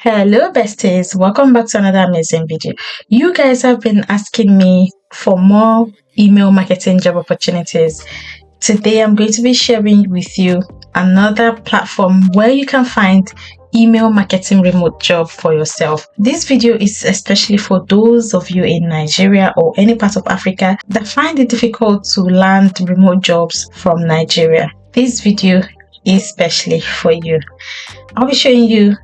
Hello besties, welcome back to another amazing video. You guys have been asking me for more email marketing job opportunities. Today I'm going to be sharing with you another platform where you can find email marketing remote job for yourself. This video is especially for those of you in Nigeria or any part of Africa that find it difficult to land remote jobs from Nigeria. This video is especially for you. I'll be showing you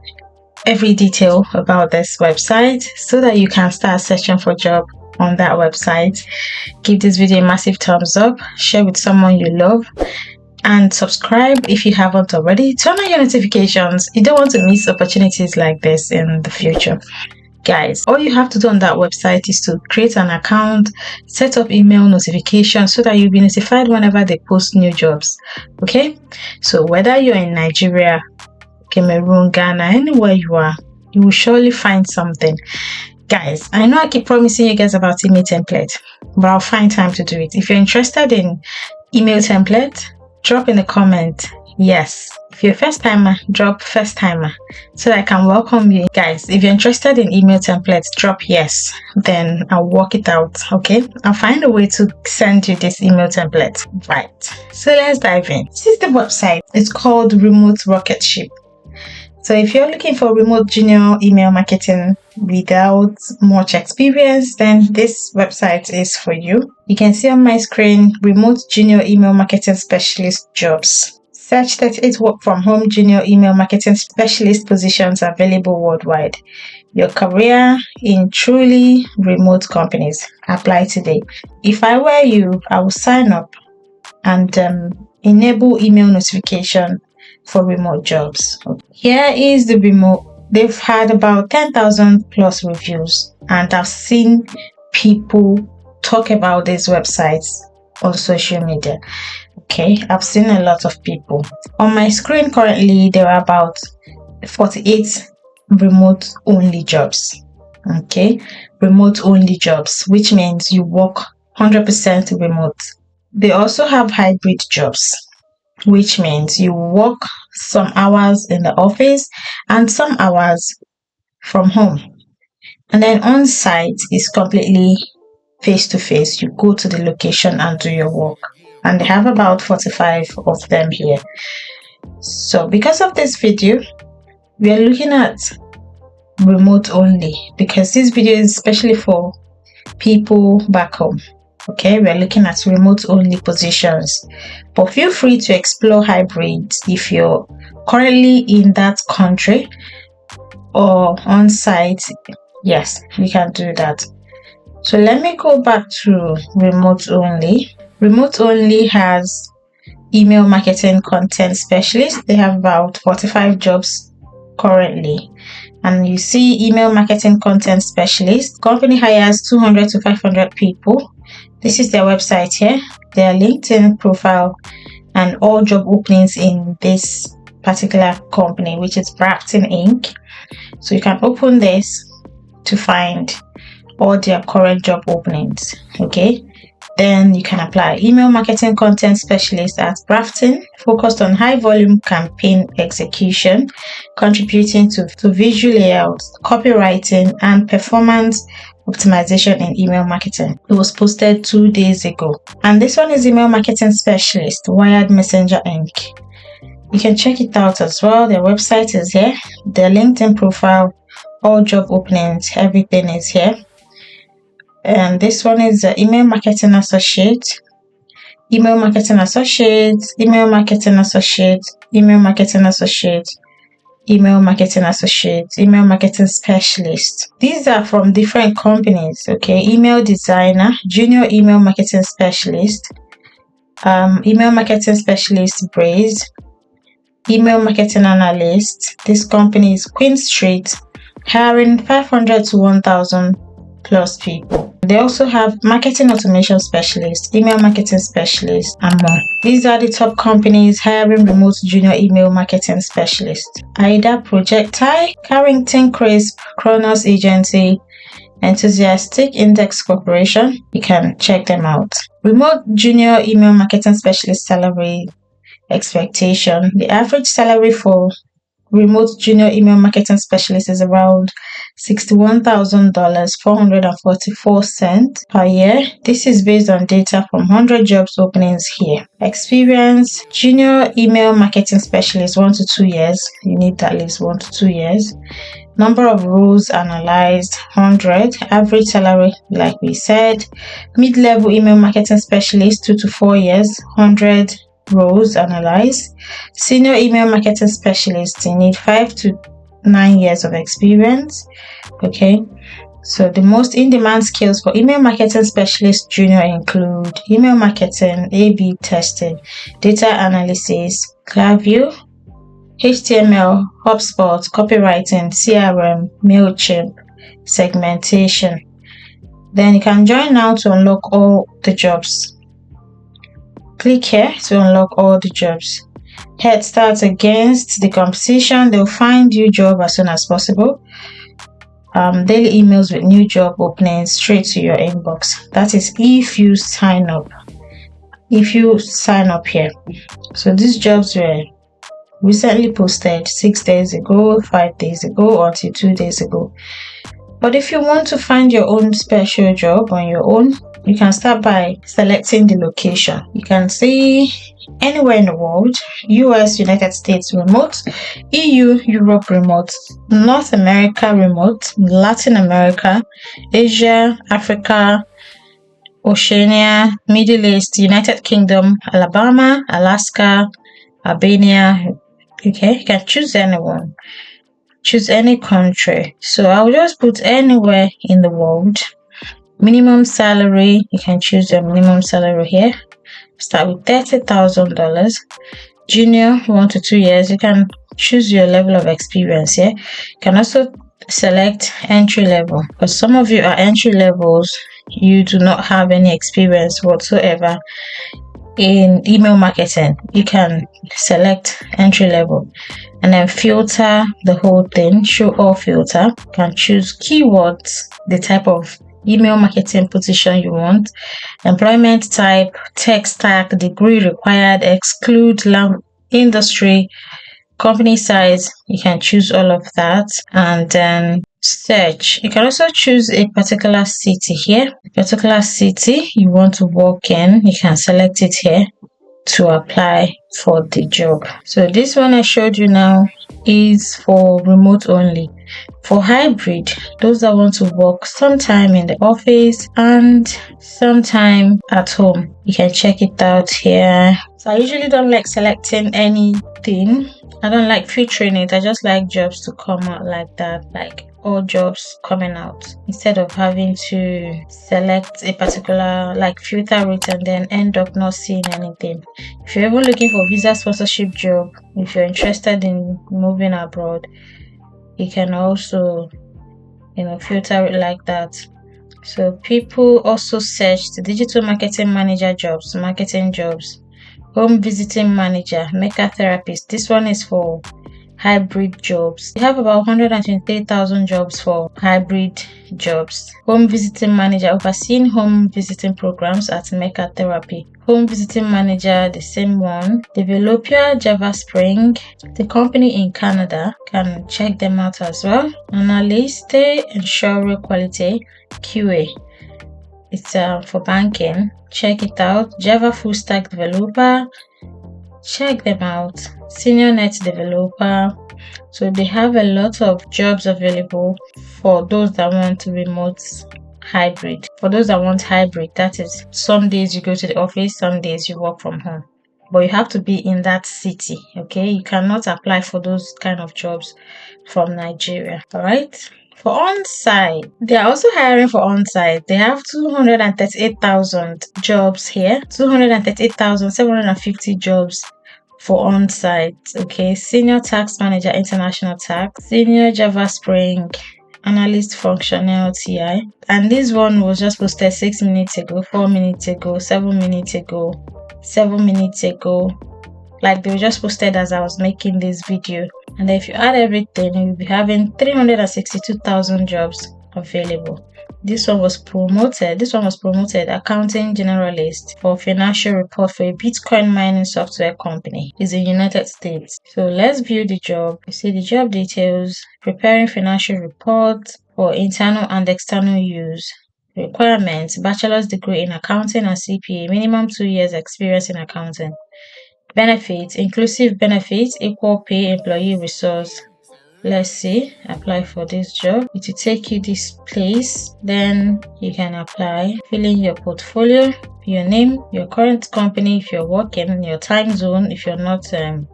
every detail about this website so that you can start searching for job on that website. Give this video a massive thumbs up, share with someone you love, and subscribe if you haven't already. Turn on your notifications. You don't want to miss opportunities like this in the future. Guys, all you have to do on that website is to create an account, set up email notifications so that you'll be notified whenever they post new jobs. Okay, so whether you're in Nigeria, Cameroon, Ghana, anywhere you are, you will surely find something. Guys, I know I keep promising you guys about email template, but I'll find time to do it. If you're interested in email template, drop in the comment yes. If you're a first timer, drop first timer so that I can welcome you. Guys, if you're interested in email templates, drop yes, then I'll work it out. Okay, I'll find a way to send you this email template. Right, so let's dive in. This is the website. It's called Remote Rocket Ship. So if you're looking for remote junior email marketing without much experience, then this website is for you. You can see on my screen, remote junior email marketing specialist jobs. Search 38 work from home junior email marketing specialist positions available worldwide. Your career in truly remote companies. Apply today. If I were you, I would sign up and enable email notification for remote jobs. Here is the remote. They've had about 10,000 plus reviews, and I've seen people talk about these websites on social media. Okay, I've seen a lot of people. On my screen currently, there are about 48 remote only jobs. Okay, remote only jobs, which means you work 100% remote. They also have hybrid jobs, which means you work some hours in the office and some hours from home. And then on site is completely face to face. You go to the location and do your work. And they have about 45 of them here. So because of this video, we are looking at remote only because this video is especially for people back home. Okay, we're looking at remote only positions, but feel free to explore hybrids if you're currently in that country or on site. Yes, you can do that. So let me go back to remote only. Remote only has email marketing content specialist. They have about 45 jobs currently. And you see email marketing content specialist. Company hires 200 to 500 people. This is their website here, their LinkedIn profile, and all job openings in this particular company, which is Brafton Inc. So you can open this to find all their current job openings. Okay, then you can apply. Email marketing content specialist at Brafton, focused on high volume campaign execution, contributing to visual layout, copywriting, and performance optimization in email marketing. It was posted 2 days ago. And this one is email marketing specialist, Wired Messenger Inc. You can check it out as well. Their website is here, their LinkedIn profile, all job openings, everything is here. And this one is the email marketing associate, email marketing associate, email marketing associate, email marketing associate, email marketing associate, email marketing specialist. These are from different companies. Okay, email designer, junior email marketing specialist, email marketing specialist Braze, email marketing analyst. This company is Queen Street, hiring 500 to 1,000 plus people. They also have marketing automation specialist, email marketing specialist, and more. These are the top companies hiring remote junior email marketing specialist. Aida Projecti, Carrington Crisp, Kronos Agency, Enthusiastic Index Corporation. You can check them out. Remote junior email marketing specialist salary expectation. The average salary for remote junior email marketing specialist is around $61,000, $444 per year. This is based on data from 100 jobs openings here. Experience: junior email marketing specialist 1 to 2 years. You need at least 1 to 2 years. Number of roles analyzed 100. Average salary, like we said. Mid-level email marketing specialist 2 to 4 years, 100 roles analyzed. Senior email marketing specialist, you need 5 to 9 years of experience. Okay, so the most in-demand skills for email marketing specialist junior include email marketing, A/B testing, data analysis, Klaviyo, HTML, HubSpot, copywriting, CRM, MailChimp, segmentation. Then you can join now to unlock all the jobs. Click here to unlock all the jobs. Head start against the competition. They'll find you job as soon as possible. Daily emails with new job openings straight to your inbox. That is if you sign up. If you sign up here. So these jobs were recently posted 6 days ago, 5 days ago, until 2 days ago. But if you want to find your own special job on your own, you can start by selecting the location. You can see anywhere in the world: US, United States remote, EU, Europe remote, North America remote, Latin America, Asia, Africa, Oceania, Middle East, United Kingdom, Alabama, Alaska, Albania. Okay, you can choose anyone. Choose any country. So I'll just put anywhere in the world. Minimum salary, you can choose your minimum salary here. Start with $30,000. Junior 1 to 2 years. You can choose your level of experience here. You can also select entry level, because some of you are entry levels. You do not have any experience whatsoever in email marketing. You can select entry level and then filter the whole thing. Show all filter. You can choose keywords, the type of email marketing position you want, employment type, tech stack, degree required, exclude industry, company size. You can choose all of that, and then search. You can also choose a particular city here. A particular city you want to work in, you can select it here to apply for the job. So this one I showed you now is for remote only. For hybrid, those that want to work sometime in the office and sometime at home, you can check it out here. So I usually don't like selecting anything. I don't like filtering it. I just like jobs to come out like that, like all jobs coming out, instead of having to select a particular, like filter it and then end up not seeing anything. If you're even looking for visa sponsorship job, if you're interested in moving abroad, you can also filter it like that. So people also search the digital marketing manager jobs, marketing jobs, home visiting manager, maker therapist. This one is for hybrid jobs. We have about 123,000 jobs for hybrid jobs. Home visiting manager, overseeing home visiting programs at Maker Therapy. Home visiting manager, the same one. Developer, Java Spring. The company in Canada, can check them out as well. Analyst, ensure quality, QA. It's for banking. Check it out. Java full stack developer. Check them out. Senior net developer. So they have a lot of jobs available for those that want remote hybrid. For those that want hybrid, that is, some days you go to the office, some days you work from home, but you have to be in that city. Okay, you cannot apply for those kind of jobs from Nigeria. All right. For on-site, they are also hiring for on-site. They have 238,000 jobs here. 238,750 jobs for on-site. Okay, senior tax manager, international tax, senior Java Spring analyst, functional TI, and this one was just posted 6 minutes ago, 4 minutes ago, 7 minutes ago, 7 minutes ago. Like, they were just posted as I was making this video. And if you add everything, you'll be having 362,000 jobs available. This one was promoted. Accounting generalist for financial report for a Bitcoin mining software company. It's in United States. So let's view the job. You see the job details, preparing financial reports for internal and external use. Requirements: bachelor's degree in accounting and CPA, minimum 2 years experience in accounting. Benefits: inclusive benefits, equal pay, employee resource. Let's see, apply for this job. It will take you this place, then you can apply. Fill in your portfolio, your name, your current company, if you're working, your time zone, if you're not in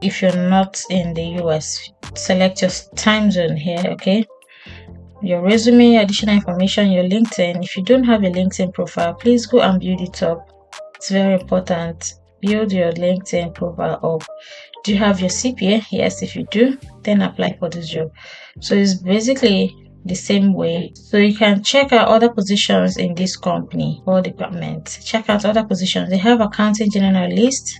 the US, select your time zone here. Okay, your resume, additional information, your LinkedIn. If you don't have a LinkedIn profile, please go and build it up. It's very important. Build your LinkedIn profile up. Do you have your CPA? Yes, if you do, then apply for this job. So it's basically the same way. So you can check out other positions in this company or department. Check out other positions. They have accounting generalist,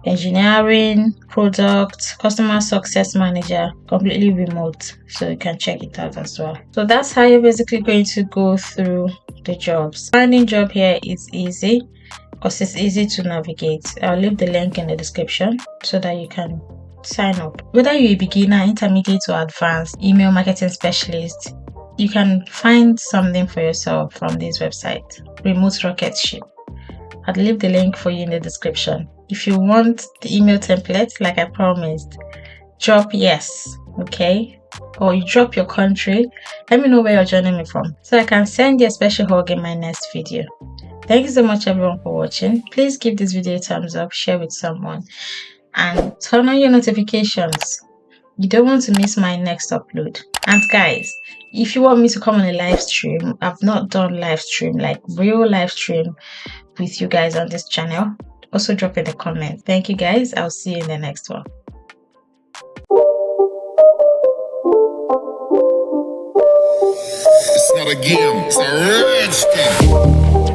engineering, product, customer success manager, completely remote. So you can check it out as well. So that's how you're basically going to go through the jobs. Finding job here is easy because it's easy to navigate. I'll leave the link in the description so that you can sign up. Whether you're a beginner, intermediate, or advanced email marketing specialist, you can find something for yourself from this website, Remote Rocket Ship. I'll leave the link for you in the description. If you want the email template, like I promised, drop yes, okay? Or you drop your country. Let me know where you're joining me from so I can send you a special hug in my next video. Thank you so much everyone for watching. Please give this video a thumbs up, share with someone, and turn on your notifications. You don't want to miss my next upload. And guys, if you want me to come on a live stream, I've not done live stream, like real live stream with you guys on this channel, also drop in the comment. Thank you guys. I'll see you in the next one. It's not a game, it's a rich thing.